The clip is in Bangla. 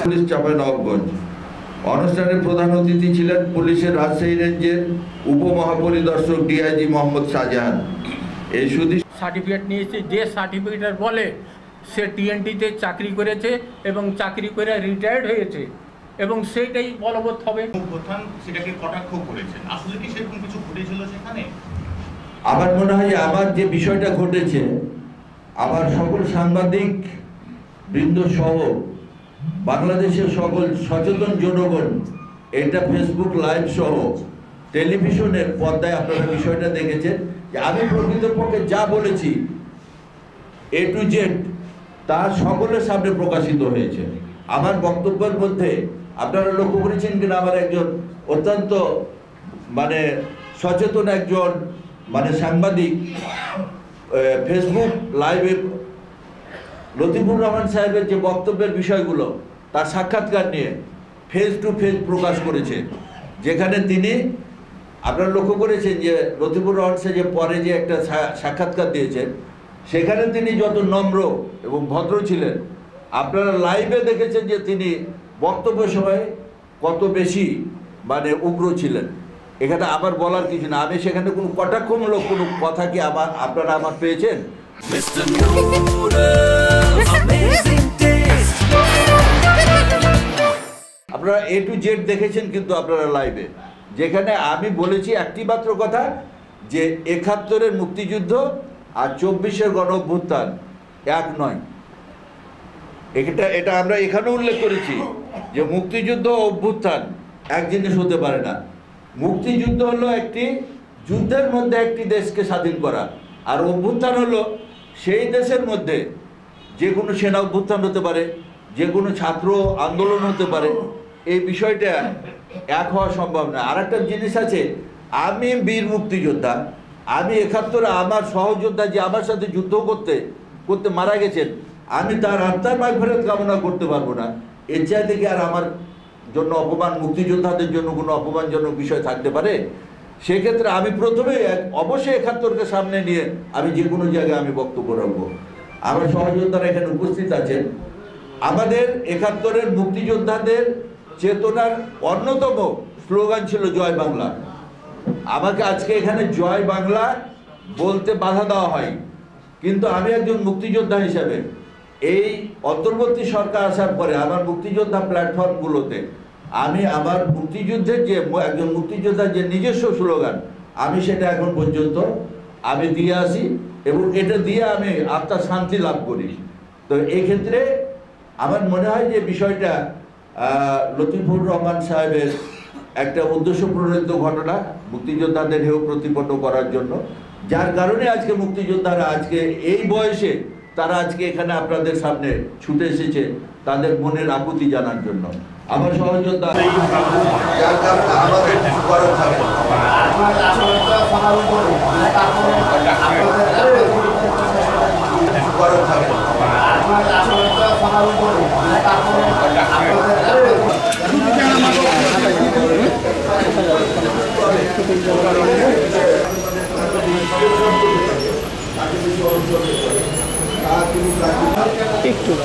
পুলিশ চাঁপাইনবাবগঞ্জ। অনুষ্ঠানে প্রধান অতিথি ছিলেন পুলিশের রাজশাহী রেঞ্জের উপমহাপরিদর্শক ডিআইজি মোহাম্মদ শাহজাহান। এই সার্টিফিকেট নিয়েছে, যে সার্টিফিকেটের বলে সে টিএনটিতে চাকরি করেছে এবং চাকরি করে রিটায়ার্ড হয়েছে এবং সেইটাই বলবৎ হবে। প্রধান সেটাকে কটাক্ষ করেছেন, আসলে কি সেরকম কিছু ঘটেছিল সেখানে? আমার মনে হয় আমার যে বিষয়টা ঘটেছে, আমার সকল সাংবাদিক বৃন্দ সহ বাংলাদেশের সকল সচেতন জনগণ এটা ফেসবুক লাইভ সহ টেলিভিশনের পর্দায় আপনারা বিষয়টা দেখেছেন যে আমি প্রকৃতপক্ষে যা বলেছি A to Z তা সকলের সামনে প্রকাশিত হয়েছে। আমার বক্তব্যের মধ্যে আপনারা লক্ষ্য করেছেন কিনা, আমার একজন অত্যন্ত সচেতন একজন সাংবাদিক ফেসবুক লাইভে লতিফুর রহমান সাহেবের যে বক্তব্যের বিষয়গুলো তার সাক্ষাৎকার নিয়ে ফেস টু ফেস প্রকাশ করেছে, যেখানে তিনি আপনারা লক্ষ্য করেছেন যে লতিফুর রহমান সাহেব যে পরে যে একটা সাক্ষাৎকার দিয়েছেন সেখানে তিনি যত নম্র এবং ভদ্র ছিলেন, আপনারা লাইভে দেখেছেন যে তিনি বক্তব্য সময় কত বেশি উগ্র ছিলেন। এখানে আবার বলার কিছু না, আমি সেখানে কোনো কটাক্ষমূলক কোনো কথা কি আপনারা আমার পেয়েছেন? আপনারা A to Z দেখেছেন কিন্তু আপনারা লাইভে, যেখানে আমি বলেছি একটি মাত্র কথা যে ৭১-এর মুক্তিযুদ্ধ আর ২৪-এর গণ অভ্যুত্থান এক নয়। এটা আমরা এখানে উল্লেখ করেছি যে মুক্তিযুদ্ধ ও অভ্যুত্থান এক জিনিস হতে পারে না। মুক্তিযুদ্ধ হলো একটি যুদ্ধের মধ্যে একটি দেশকে স্বাধীন করা, আর অভ্যুত্থান হলো সেই দেশের মধ্যে যে কোনো সেনা অভ্যুত্থান হতে পারে, যে কোনো ছাত্র আন্দোলন হতে পারে। এই বিষয়টা এক হওয়া সম্ভব না। আর একটা জিনিস আছে, আমি বীর মুক্তিযোদ্ধা, আমি ৭১-এ আমার সহযোদ্ধা যে আমার সাথে যুদ্ধ করতে করতে মারা গেছেন, আমি তার আত্মার মাগফিরাত কামনা করতে পারবো না। এর চাইতে কি আর আমার জন্য অপমান, মুক্তিযোদ্ধাদের জন্য কোনো অপমানজনক বিষয় থাকতে পারে? সেক্ষেত্রে আমি প্রথমে অবশ্যই ৭১-কে সামনে নিয়ে আমি যে কোনো জায়গায় আমি বক্তব্য রাখবো। আমার সহযোদ্ধারা এখানে উপস্থিত আছেন। আমাদের ৭১-এর মুক্তিযোদ্ধাদের চেতনার অন্যতম স্লোগান ছিল জয় বাংলা। আমাকে আজকে এখানে জয় বাংলা বলতে বাধা দেওয়া হয়, কিন্তু আমি একজন মুক্তিযোদ্ধা হিসাবে এই অন্তর্বর্তী সরকার আসার পরে আমার মুক্তিযোদ্ধা প্ল্যাটফর্মগুলোতে আমি আমার মুক্তিযুদ্ধের যে একজন মুক্তিযোদ্ধার যে নিজস্ব স্লোগান আমি সেটা এখন পর্যন্ত আমি দিয়ে আসি এবং এটা দিয়ে আমি আত্মার শান্তি লাভ করি। তো এক্ষেত্রে আমার মনে হয় যে বিষয়টা লতিফুর রহমান সাহেবের একটা উদ্দেশ্য প্রণোদিত ঘটনা, মুক্তিযোদ্ধাদের হেয় প্রতিপন্ন করার জন্য, যার কারণে আজকে মুক্তিযোদ্ধারা আজকে এই বয়সে তারা আজকে এখানে আপনাদের সামনে ছুটে এসেছে তাদের মনের আকুতি জানার জন্য। আমার সহযোদ্ধা যার কারণে আমাদের কিছু করার থাকে একটু